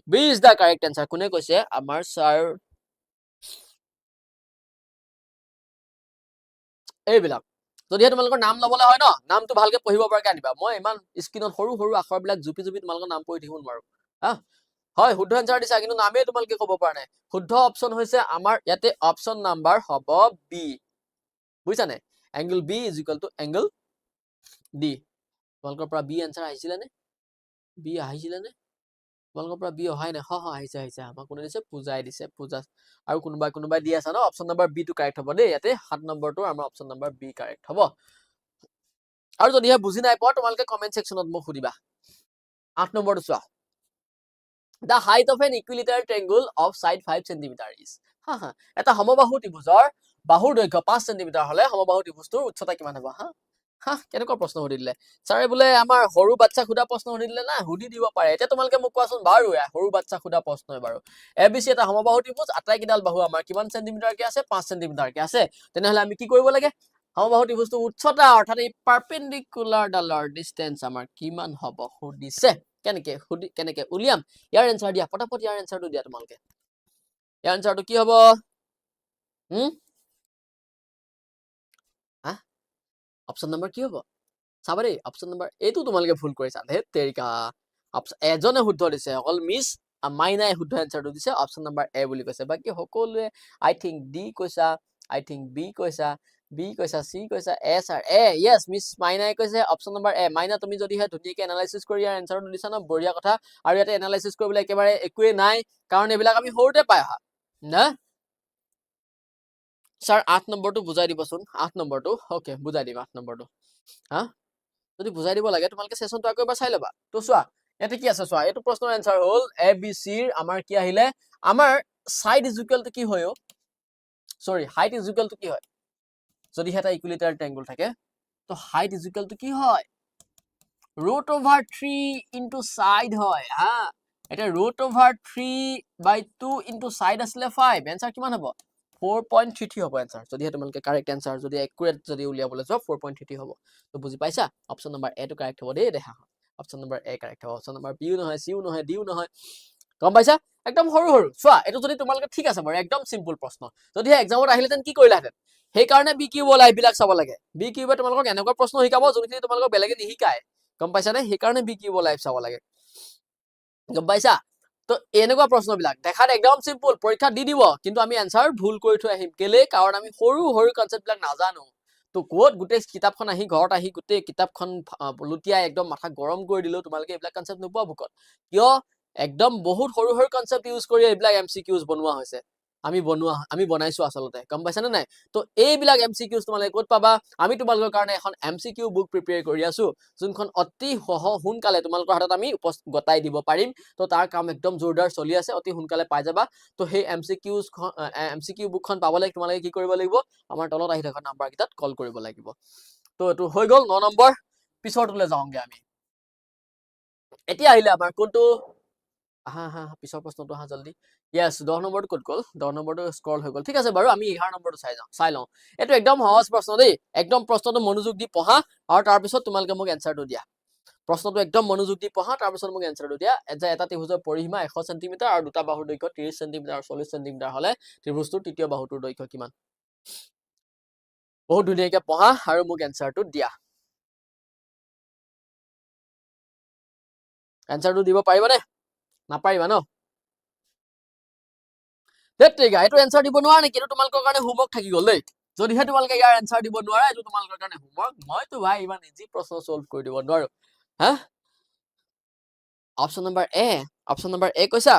B is the correct answer কোনে কৈছে আমাৰ স্যাৰ এইবিলাক যদি তোমালোকৰ নাম লবলৈ হয় ন নামটো ভালকে পঢ়িব পৰাকে আনিবা মই ইমান স্ক্ৰিনত সৰু সৰু আখৰবিলাক জুপি তোমালোকৰ নাম পঢ়ি থাকিব নোৱাৰো হয় শুদ্ধ আনসাৰ দিছা কিন্তু নামে তোমালোকে ক'ব পৰা নাই শুদ্ধ অপচন হৈছে আমাৰ ইয়াতে অপচন নাম্বাৰ হ'ব বি বুজিছা নে angle B is equal to angle D তোমালোকৰ পৰা বি আনসাৰ আহিছিলে নে তোমালোকৰ পৰা বি অহাই নাই আহিছে আমাক কোনে দিছে পূজাই দিছে পূজা আৰু কোনোবাই দি আছে ন অপচন নাম্বাৰ বি টো কাৰেক্ট হ'ব দেই ইয়াতে 7 নম্বৰটো আমাৰ অপচন নাম্বাৰ বি কাৰেক্ট হ'ব আৰু যদিহে বুজি নাই পোৱা তোমালোকে কমেন্ট সেকশনত মোক সুধিবা 8 নম্বৰটো চোৱা The height of an equilateral triangle of side 5 cm is এটা সমবাহু ত্ৰিভুজৰ বাহুৰ দৈৰ্ঘ্য 5 cm হলে সমবাহু ত্ৰিভুজটোৰ উচ্চতা কিমান হ'ব কেনেকুৱা প্ৰশ্ন সুধিলে ছাৰে বোলে আমাৰ সৰু বাচ্চা খুদা প্ৰশ্ন সুধিলে না সুধি দিব পাৰে এতিয়া তোমালোকে মোক কোৱাচোন বাৰু সৰু বাচ্চা খুদা প্ৰশ্ন বাৰু ABC এটা সমবাহু ত্ৰিভুজ আটাইকেইডাল বাহু আমাৰ কিমান সেন্টিমিটাৰ কে আছে 5 সেন্টিমিটাৰ কে আছে তেনেহলে আমি কি কৰিব লাগে সমবাহু ত্ৰিভুজটোৰ উচ্চতা অৰ্থাৎ এই পাৰপেন্ডিকুলাৰ ডালৰ ডিসটেন্স আমাৰ কিমান হ'ব সুধিছে কেনেকে উলিয়াম ইয়াৰ এনসাৰ দিয়া পটাপট ইয়াৰ এনসাৰটো দিয়া তোমালোকে ইয়াৰ এনসাৰটো কি হ'ব অপচন নম্বৰ কি হ'ব চাবা দেই অপচন নম্বৰ এইটো তোমালোকে ভুল কৰিছা ধেত তেৰিকা এজনে শুদ্ধ দিছে অকল মিস মাইনাই শুদ্ধ এনসাৰটো দিছে অপচন নম্বৰ এ বুলি কৈছে বাকি সকলোৱে আই থিংক ডি কৈছা আই থিংক বি কৈছা বি কৈছা সি কৈছা এ স্যাৰ এ ইয়েস মিস মাইনাই কৈছে অপচন নম্বৰ এ মাইনা তুমি যদি হে ধুনিয়াকে এনালাইসিস কৰি ইয়াৰ এনসাৰটো দিছা ন বঢ়িয়া কথা আৰু ইয়াতে এনালাইসিস কৰিবলৈ একেবাৰে একোৱে নাই কাৰণ এইবিলাক আমি সৰুতে পাই অহা না স্যাৰ 8 নম্বৰটো বুজাই দিবচোন 8 নম্বৰটো ওকে বুজাই দিম 8 নম্বৰটো যদি বুজাই দিব লাগে তোমালোকে সেশনটো আকৌ এবাৰ চাই লবা তো চোৱা ইয়াতে কি আছে চোৱা এইটো প্ৰশ্নৰ এনসাৰ হল এ বি সি ৰ আমাৰ কি আহিলে আমাৰ সাইড ইজ ইকুৱেল টু কি হয় সৰি হাইট ইজ ইকুৱেল টু কি হয় যদি এটা ইকুইলেটাৰাল ট্ৰায়াঙ্গল থাকে তো হাইট ইজ ইকুৱেল টু কি হয় √3 ইনটু সাইড হয় এটা √3/2 ইনটু সাইড আসলে 5 এনসার কিমান হ'ব 4.33 হ'ব এনসার যদি তোমালোকে কারেক্ট এনসার যদি একুৰেট যদি উলিয়াবলৈ যোৱা 4.33 হ'ব তো বুজি পাইছা অপচন নম্বৰ এ টো কাৰেক্ট হ'ব দেই দেখা অপচন নম্বৰ এ কাৰেক্ট হ'ব অপচন নম্বৰ বি নহয় সি নহয় ডি নহয় গম পাইছা একদম সৰু চোৱা এটো যদি তোমালোকে ঠিক আছে বাৰু একদম সিম্পল প্ৰশ্ন যদি এক্সামত আহিলেতেন কি কৰিলাহেতেন সেই কাৰণে বি কিউব লাইভ বিলাক চাব লাগে বি কিউবে তোমালোকক এনেকুৱা প্ৰশ্ন শিকাব যোনখিনি তোমালোকক বেলেগে নিহিকায় গম পাইছা নে সেই কাৰণে বি কিউব লাইভ চাব লাগে গম পাইছা তো এনেকুৱা প্ৰশ্নবিলাক দেখাত একদম সিম্পল পৰীক্ষা দি দিব কিন্তু আমি আনসাৰ ভুল কৰি থৈ আহিম কেলে কাৰণ আমি সৰু কনসেপ্ট বিলাক নাজানো তো কোড গোটেই কিতাপখন আহি ঘৰত আহি গোটেই কিতাপখন লুটিয়াই একদম মাথা গৰম কৰি দিলো তোমালোকে এইবিলাক কনসেপ্ট নোপোৱা ভুকত কিয় একদম বহুত সৰু কনসেপ্ট ইউজ কৰি এইবিলাক এমসিকিউজ বনোৱা হৈছে আমি বনাইছো আচলতে গম পাইছানে নাই তো এইবিলাক এমসিকিউজ তোমালোকে ক'ত পাবা আমি তোমালোকৰ কাৰণে এখন এমসিকিউ বুক প্ৰিপেয়াৰ কৰি আছো যোনখন অতি সোনকালে তোমালোকৰ হাতত আমি গতাই দিব পাৰিম তো তাৰ কাম একদম জোৰদাৰ চলি আছে অতি সোনকালে পাই যাবা তো সেই এমসিকিউ বুকখন পাবলৈ তোমালোকে কি কৰিব লাগিব আমাৰ তলত আহি থকা নাম্বাৰ কিটাত কল কৰিব লাগিব তো এটো হৈ গল 9 নম্বৰ পিছৰটোলে যাওঁগে আমি এতিয়া আহিলে আমাৰ কোনটো পিছৰ প্ৰশ্নটো হা জলদি yes 10 নম্বৰটো ক'ত গ'ল 10 নম্বৰটো স্ক্ৰল হৈ গ'ল ঠিক আছে বাৰু আমি 11 নম্বৰটো চাই লওঁ এটো একদম সহজ প্ৰশ্ন দেই একদম প্ৰশ্নটো মনোযোগ দি পঢ়া আৰু তাৰ পিছত তোমালোকে মোক এনসাৰটো দিয়া প্ৰশ্নটো একদম মনোযোগ দি পঢ়া তাৰ পিছত মোক এনসাৰটো দিয়া যে এটা ত্ৰিভুজৰ পৰিসীমা 100 সেমি আৰু দুটা বাহুৰ দৈৰ্ঘ্য 30 সেমি আৰু 40 সেমি হলে ত্ৰিভুজটোৰ তৃতীয় বাহুটোৰ দৈৰ্ঘ্য কিমান বহুত ধুনীয়াকৈ পঢ়া আৰু মোক এনসাৰটো দিয়া এনসাৰটো দিব পাৰিবানে নাপাৰিবা ন দেখিবা এটো এনসাৰ দিব নোৱাৰা নেকি এটো তোমালোকৰ কাৰণে হোমৱৰ্ক থাকি গল দেই যদিহে তোমালোকে ইয়াৰ এনসাৰ দিব নোৱাৰা এটো তোমালোকৰ কাৰণে হোমৱৰ্ক মইতো ভাই ইমান ইজি প্ৰশ্ন সলভ কৰি দিব নোৱাৰো হা অপচন নম্বৰ এ কৈছা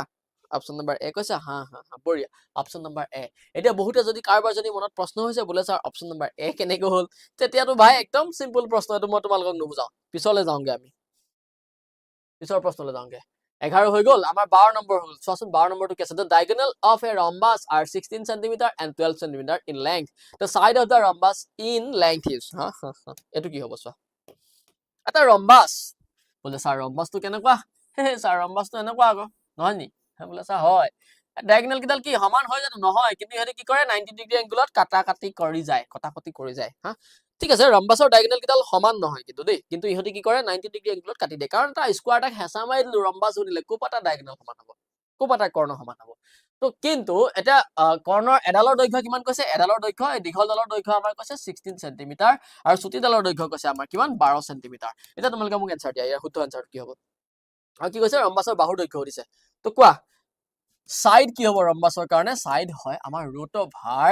অপচন নম্বৰ এ কৈছা হা বঢ়িয়া অপচন নম্বৰ এ এতিয়া বহুতে যদি কাৰোবাৰ যদি মনত প্ৰশ্ন হৈছে বোলে স্যাৰ অপচন নম্বৰ এ কেনেকৈ হল তেতিয়াতো ভাই একদম সিম্পল প্ৰশ্ন এটো মই তোমালোকক নুবুজাও পিছলে যাওঁগে আমি পিছৰ প্ৰশ্নলৈ যাওঁগে 11 হৈ গল আমাৰ 12 নম্বৰ হল চোৱাচোন 12 নম্বৰটো কি আছে the diagonal of a rhombus are 16 cm and 12 cm in length the side of the rhombus in length is এটো কি হ'ব চোৱা এটা rhombus বোলে স্যাৰ rhombusটো কেনেকুৱা স্যাৰ rhombusটো এনেকুৱা আকৌ নহয় নি বোলে স্যাৰ হয় ডায়াগোনাল কিডাল কি সমান হয় জানো নহয় কিন্তু ইহতে কি কৰে 90 ডিগ্ৰী এংগলত কটাকটি কৰি যায় হা ঠিক আছে ৰম্বাসৰ ডায়াগোনাল কিডাল সমান নহয় কিন্তু দেই কিন্তু ইহতে কি কৰে 90 ডিগ্ৰী এংগলত কাটি দিয়ে কাৰণ এটা স্কোয়াৰটাক হেঁচা মাৰি দিলো ৰম্বাস উঠিলে কোপাটা ডায়াগোনাল সমান হ'ব কোপাটা কৰ্ণ সমান হ'ব তো কিন্তু এটা কৰ্ণৰ এডালৰ দৈৰ্ঘ্য কিমান কৈছে এডালৰ দৈৰ্ঘ্য এই দীঘলডালৰ দৈৰ্ঘ্য আমাৰ কৈছে 16 সেমি আৰু চুটিডালৰ দৈৰ্ঘ্য কৈছে আমাৰ কিমান 12 সেমি এটা তোমালোকে মোক এনসাৰ দিয়া ইয়াৰ শুদ্ধ এনসাৰ কি হ'ব আৰু কি কৈছে ৰম্বাসৰ বাহুৰ দৈৰ্ঘ্য দিছে তো কোৱা সাইড কি হ'ব ৰম্বাসৰ কাৰণে সাইড হয় আমাৰ ৰুট অভাৰ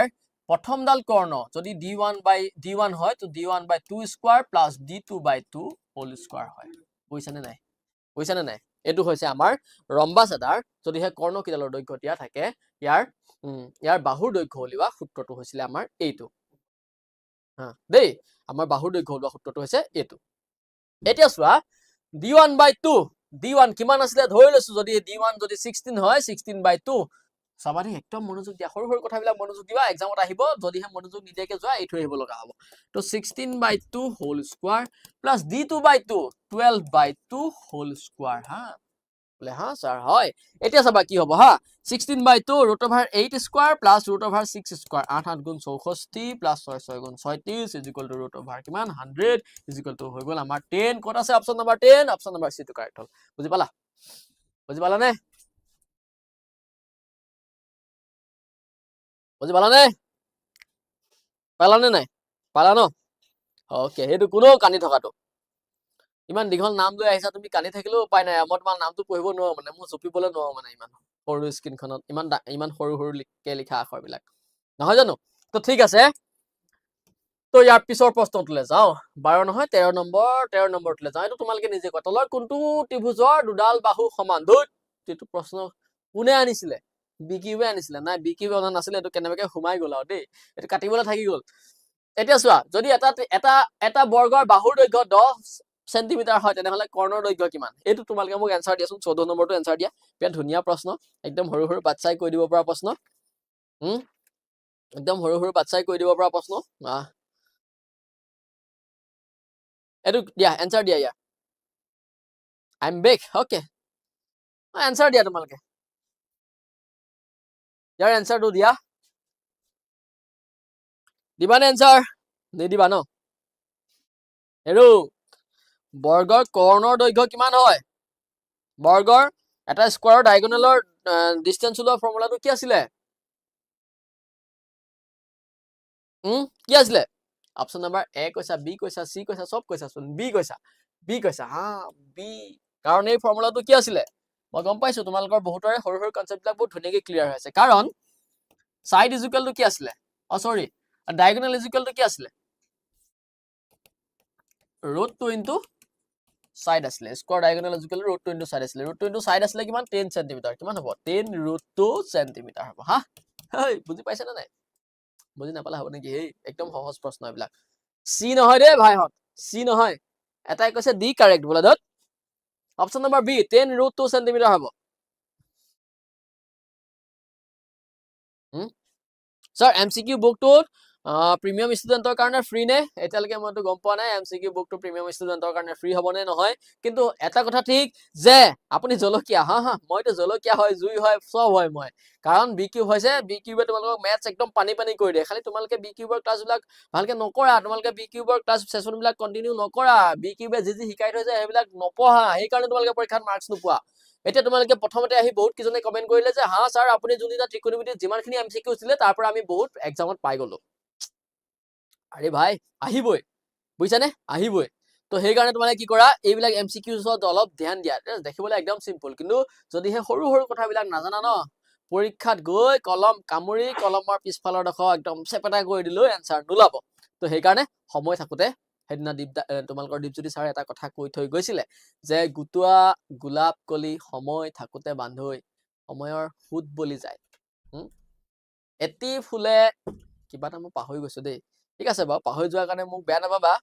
প্ৰথমডাল কৰ্ণ যদি d1 হয় তো d1/2 square plus d2/2 whole square হয় বুজিছানে নাই এটো হৈছে আমাৰ ৰম্বাস এটাৰ যদিহে কৰ্ণ কিডালৰ দৈৰ্ঘ্য দিয়া থাকে ইয়াৰ বাহুৰ দৈৰ্ঘ্য উলিওৱা সূত্ৰটো হৈছিল আমাৰ এইটো দেই আমাৰ বাহুৰ দৈৰ্ঘ্য উলিওৱা সূত্ৰটো হৈছে এইটো এতিয়া চোৱা d1 কিমান আছিলে ধৰি লৈছো যদি d1 যদি 16 হয় 16/2 সবাৰে একদম মনোযোগ দিয়া সৰু কথাবিলাক মনোযোগ দিবা এক্সামত আহিব যদিহে মনোযোগ নিদিয়াকে যোৱা এই থৈ আহিব লগা হ'ব তো 16/2 whole square plus d2/2 12/2 whole square বোলে স্যাৰ হয় এতিয়া চাবা কি হ'ব 16/2 √8 স্কয়াৰ প্লাস √6 স্কয়াৰ 8 8 গুণ 64 প্লাস 6 6 গুণ 36 ইজ ইকুৱেল টু কিমান 100 ইজ ইকুৱেল টু হৈ গ'ল আমাৰ 10 ক'ত আছে option number 10 option number C টো কাৰেক্ট হ'ল বুজি পালা নে পালানে নাই পালা ন ওকে হেতু কোনো কানি থকাটো ইমান দীঘল নাম লৈ আহিছা তুমি কানি থাকিলেও উপায় নাই মই তোমাৰ নামটো পঢ়িব নোৱাৰো মানে মই চপিবলৈ নোৱাৰো মানে ইমান সৰু স্ক্ৰিনখনত ইমান সৰু কে লিখা আখৰবিলাক নহয় জানো তো ঠিক আছে তো ইয়াৰ পিছৰ প্ৰশ্নটোলৈ যাও 12 নহয় 13 নম্বৰটোলৈ যাও এটো তোমালোকে নিজে কোৱা তলৰ কোনটো ত্ৰিভুজৰ দুডাল বাহু সমান এইটো প্ৰশ্ন কোনে আনিছিলে বিকিউবে আনিছিলে নাই বিকিউবে অনা নাছিলে এটো কেনেবাকে সোমাই গ'ল আৰু দেই এটো কাটিবলৈ থাকি গ'ল এতিয়া চোৱা যদি এটা বৰ্গৰ বাহুৰ দৈৰ্ঘ্য 10 সেন্টিমিটাৰ হয় তেনেহলে কৰ্ণৰ দৈৰ্ঘ্য কিমান এইটো তোমালোকে মোক এনসাৰ দিয়াচোন 14 নম্বৰটো এনসাৰ দিয়া বিয়া ধুনীয়া প্ৰশ্ন একদম সৰু বাচ্চাই কৈ দিব পৰা প্ৰশ্ন একদম সৰু বাচ্চাই কৈ দিব পৰা প্ৰশ্ন এটো দিয়া এনসাৰ দিয়া ইয়াৰ I am back okay answer দিয়া তোমালোকে ইয়াৰ এনসাৰটো দিয়া দিবানে এনসাৰ নিদিবা ন হেৰু বৰ্গৰ কৰ্ণৰ দৈৰ্ঘ্য কিমান হয় বৰ্গৰ এটা স্কয়াৰৰ ডায়াগোনালৰ ডিসটেন্স ওলোৱা ফৰ্মুলাটো কি আছিলে কি আছিলে অপচন নম্বৰ এ কৈছা বি কৈছা সি কৈছা সব কৈছা চোন বি কৈছা বি কাৰণ এই ফৰ্মুলাটো কি আছিলে মই গম পাইছো তোমালোকৰ বহুতৰে সৰু কনসেপ্টবিলাক বহুত ধুনীয়াকৈ ক্লিয়াৰ হৈ আছে কাৰণ সাইড ইজ ইকুৱেল টু কি আছিলে সৰি ডায়াগোনাল ইজ ইকুৱেল টু কি আছিলে √2 ইনটু সাইড আছিলে square diagonal is equal two √2 into side আছিলে √2 ইনটু সাইড আছিলে কিমান 10 সেমি কিমান হ'ব 10 √2 সেমি হ'ব হেই বুজি পাইছে না নাই বুজি নাপালে হ'ব নেকি এই একদম সহজ প্ৰশ্ন এইবিলাক চি নহয় দেই ভাইহঁত চি নহয় এটাই কৈছে ডি কাৰেক্ট বোলে ধত অপচন নম্বৰ বি 10√2 সেন্টিমিটাৰ হ'ব স্যাৰ এমসিকিউ বুকটোত প্ৰিমিয়াম ষ্টুডেন্টৰ কাৰণে ফ্ৰী নে এতিয়ালৈকে মইতো গম পোৱা নাই এমসিকিউ বুকটো প্ৰিমিয়াম ষ্টুডেন্টৰ কাৰণে ফ্ৰী হ'ব নে নহয় কিন্তু এটা কথা ঠিক যে আপুনি জলকীয়া হা হা মইতো জলকীয়া হয় জুই হয় সব হয় মই কাৰণ বি কিউব হৈছে বি কিউবে তোমালোকক মেথছ একদম পানী পানী কৰি দিয়ে খালি তোমালোকে বি কিউবৰ ক্লাছবিলাক ভালকে নকৰা তোমালোকে বি কিউবৰ ক্লাছ সেশনবিলাক কন্টিনিউ নকৰা বি কিউবে যি শিকাই থৈছে সেইবিলাক নপঢ়া সেইকাৰণে তোমালোকে পৰীক্ষাত মাৰ্কছ নোপোৱা এতিয়া তোমালোকে প্ৰথমতে আহি বহুত কিজনে কমেন্ট কৰিলে যে হা স্যাৰ আপুনি যোনদিনা ত্ৰিকোণমিতিত যিমানখিনি এমসিকিউ ছিলে তাৰ পৰা আমি বহুত এক্সামত পাই গলো আৰে ভাই আহিবই বুজিছানে আহিবই তো সেইকাৰণে তোমালোকে কি কৰা এইবিলাক এমসিকিউছত অলপ ধ্যান দিয়া দেখিবলৈ একদম সিম্পল কিন্তু যদিহে সৰু সৰু কথাবিলাক নাজানা ন পৰীক্ষাত গৈ কলম কামুৰি কলমৰ পিছফালৰ ডখ একদম চেপেটা কৰি দিলো এনসাৰ নোলাব তো সেইকাৰণে সময় থাকোতে সেইদিনা তোমালোকৰ দীপজ্যোতি ছাৰে এটা কথা কৈ থৈ গৈছিলে যে গুটুৱা গোলাপ কলি সময় থাকোতে বান্ধৈ সময়ৰ সুত বলি যায় এটি ফুলে কিবা এটা মই পাহৰি গৈছো দেই ঠিক আছে বাৰু পাহৰি যোৱাৰ কাৰণে মোক বেয়া নাপাবা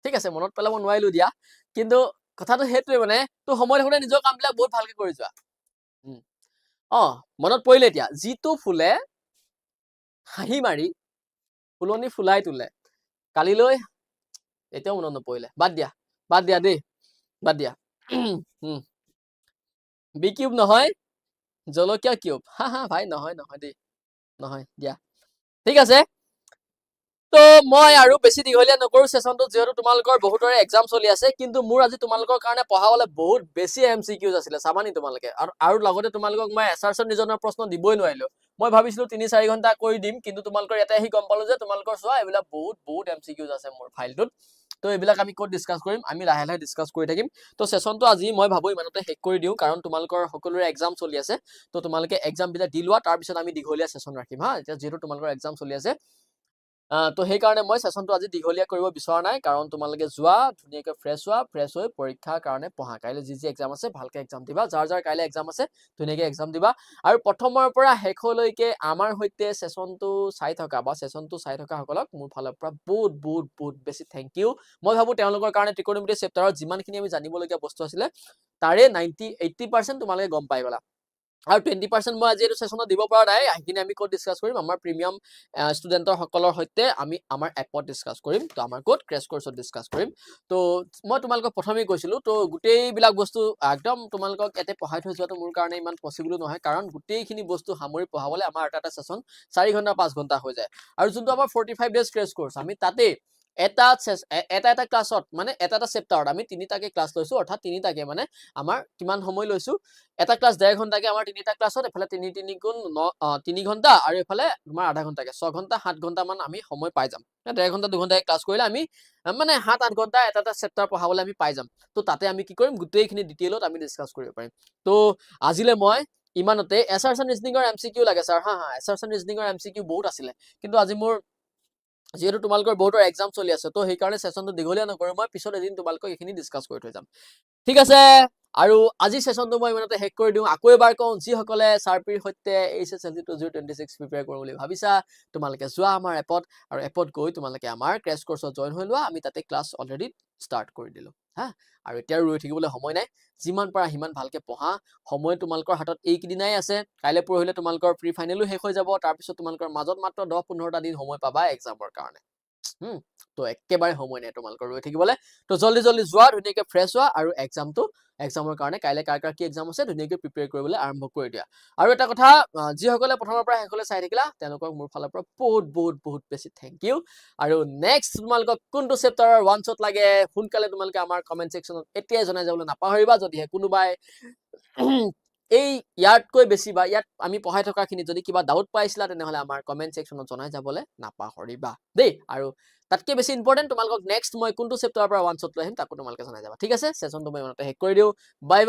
ঠিক আছে মনত পেলাব নোৱাৰিলো দিয়া কিন্তু কথাটো সেইটোৱে মানে তো সময় থাকোতে নিজৰ কামবিলাক বহুত ভালকে কৰি যোৱা মনত পৰিলে এতিয়া যিটো ফুলে হাঁহি মাৰি ফুলনি ফুলাই তোলে কালিলৈ এতিয়াও মনত নপৰিলে বাদ দিয়া দেই বাদ দিয়া বি কিউব নহয় জলকীয়া কিউব হা হা ভাই নহয় দেই নহয় দিয়া ঠিক আছে তো মই আৰু বেছি দীঘলীয়া নকৰো সেশনটো যেহেতু তোমালোকৰ বহুতৰে এক্সাম চলি আছে কিন্তু মোৰ আজি তোমালোকৰ কাৰণে পঢ়াবলে বহুত বেছি এমসিকিউজ আছিলে চাবানি তোমালোকে আৰু লগতে তোমালোকক মই এছাৰছন ৰিজনৰ প্ৰশ্ন দিবই নোৱাৰিলো মই ভাবিছিলো 3-4 ঘন্টা কৰি দিম কিন্তু তোমালোকৰ ইয়াতে আহি গম পালো যে তোমালোকৰ চোৱা এইবিলাক বহুত এমসিকিউজ আছে মোৰ ফাইলটোত তো এইবিলাক আমি ক'ত ডিসকাস কৰিম আমি লাহে লাহে ডিসকাস কৰি থাকিম তো সেশনটো আজি মই ভাবো ইমানতে শেষ কৰি দিও কাৰণ তোমালোকৰ সকলোৰে এক্সাম চলি আছে তো তোমালোকে এক্সাম বিলাক দি লোৱা তাৰ পিছত আমি দীঘলীয়া সেশন ৰাখিম হা এতিয়া যেহেতু তোমালোকৰ এক্সাম চলি আছে তো সেইকাৰণে মই সেশনটো আজি দীঘলীয়া কৰিব বিচৰা নাই কাৰণ তোমালোকে যোৱা ধুনীয়াকৈ ফ্ৰেছ হৈ পৰীক্ষাৰ কাৰণে পঢ়া কাইলৈ যি এক্সাম আছে ভালকে এক্সাম দিবা যাৰ কাইলৈ এক্সাম আছে ধুনীয়াকৈ এক্সাম দিবা আৰু প্ৰথমৰ পৰা শেষলৈকে আমাৰ সৈতে সেশনটো চাই থকা বা সেশনটো চাই থকা সকলক মোৰ ফালৰ পৰা বহুত বেছি থ্যাংক ইউ মই ভাবো তেওঁলোকৰ কাৰণে ত্ৰিকোণমিতি চেপ্টাৰত যিমানখিনি আমি জানিবলগীয়া বস্তু আছিলে তাৰে 80% তোমালোকে গম পাই গলা আৰু 20% মই আজি এইটো সেশনত দিব পৰা নাই সেইখিনি আমি ক'ত ডিসকাস কৰিম আমাৰ প্ৰিমিয়াম ষ্টুডেন্টৰ সকলৰ সৈতে আমি আমাৰ এপত ডিসকাস কৰিম তো আমাৰ ক'ত ক্ৰেশ কোৰ্সত ডিসকাস কৰিম তো মই তোমালোকক প্ৰথমেই কৈছিলো তো গোটেইবিলাক বস্তু একদম তোমালোকক এতে পঢ়াই থৈ যোৱাটো মোৰ কাৰণে ইমান পসিবল নহয় কাৰণ গোটেইখিনি বস্তু সামৰি পঢ়াবলে আমাৰ এটা সেশন 4 ঘন্টা 5 ঘন্টা হৈ যায় আৰু যোনটো আমাৰ 45 ডেজ ক্ৰেশ কোৰ্স আমি তাতে এটা ক্লাছত মানে এটা চেপ্টাৰত আমি তিনিটাকে ক্লাছ লৈছো অৰ্থাৎ তিনিটাকে মানে আমাৰ কিমান সময় লৈছো এটা ক্লাছ 1.5 ঘন্টাকে আমাৰ তিনিটা ক্লাছত এফালে 3 গুণ 3 ঘন্টা আৰু এফালে তোমাৰ আধা ঘন্টাকে 6 ঘন্টা 7 ঘন্টা মান আমি সময় পাই যাম 1.5 ঘন্টা 2 ঘন্টাকে ক্লাছ কৰিলে আমি মানে 7-8 ঘন্টা এটা চেপ্টাৰ পঢ়াবলৈ আমি পাই যাম তো তাতে আমি কি কৰিম গোটেইখিনি ডিটেইলত আমি ডিসকাস কৰিব পাৰিম তো আজিলে মই ইমানতে এছাৰছন ৰিজনিংৰ এমসিকিউ লাগে স্যাৰ হা এছাৰছন ৰিজনিংৰ এমসিকিউ বহুত আছিলে কিন্তু আজি মোৰ যেহেতু তোমালোকৰ বহুতৰ এক্সাম চলি আছে তো সেইকাৰণে সেশনটো দীঘলীয়া নকৰো মই পিছত এদিন তোমালোকক এইখিনি ডিসকাস কৰি থৈ যাম ঠিক আছে আৰু আজি সেশনটো মই ইমানতে শেষ কৰি দিও আকৌ এবাৰ কওঁ যিসকলে সাৰপিৰ সৈতে HSLC 2026 প্ৰিপেয়াৰ কৰোঁ বুলি ভাবিছা তোমালোকে যোৱা আমাৰ এপত আৰু এপত গৈ তোমালোকে আমাৰ ক্ৰেশ কোৰ্সত জয়েন হৈ লোৱা আমি তাতে ক্লাছ অলৰেডি ষ্টাৰ্ট কৰি দিলো হা আৰু এতিয়া ৰৈ থাকিবলৈ সময় নাই যিমান পাৰা সিমান ভালকে পঢ়া সময় তোমালোকৰ হাতত এইকেইদিনাই আছে কাইলৈ পৰহিলে তোমালোকৰ প্ৰি ফাইনেলো শেষ হৈ যাব তাৰ পিছত তোমালোকৰ মাজত মাত্ৰ 10-15টা দিন সময় পাবা এক্সামৰ কাৰণে তো একেবাৰে সময় নাই তোমালোকৰ ৰৈ থাকিবলৈ তো জলদি যোৱা ধুনীয়াকৈ ফ্ৰেছ হোৱা আৰু এক্সামৰ কাৰণে কাইলৈ কাৰ কি এক্সাম আছে ধুনীয়াকৈ প্ৰিপেয়াৰ কৰিবলৈ আৰম্ভ কৰি দিয়া আৰু এটা কথা যিসকলে প্ৰথমৰ পৰা শেষলৈ চাই থাকিলা তেওঁলোকক মোৰ ফালৰ পৰা বহুত বেছি থ্যাংক ইউ আৰু নেক্সট তোমালোকক কোনটো চেপ্টাৰৰ ওৱান শ্বট লাগে সোনকালে তোমালোকে আমাৰ কমেন্ট সেকশনত এতিয়াই জনাই যাবলৈ নাপাহৰিবা যদিহে কোনোবাই এই ইয়াতকৈ বেছি বা ইয়াত আমি পঢ়াই থকাখিনি যদি কিবা ডাউট পাইছিলা তেনেহলে আমাৰ কমেন্ট সেকশনত জনাই যাবলৈ নাপাহৰিবা দেই আৰু তাতকে বেছি ইম্পৰ্টেন্ট তোমালোকক নেক্সট মই কোনটো চেপ্টাৰৰ পৰা ওৱান শ্বট লৈ আহিম তাকো তোমালোকে জনাই যাবা ঠিক আছে সেশনটো মই ইমানতে শেষ কৰি দিও বাই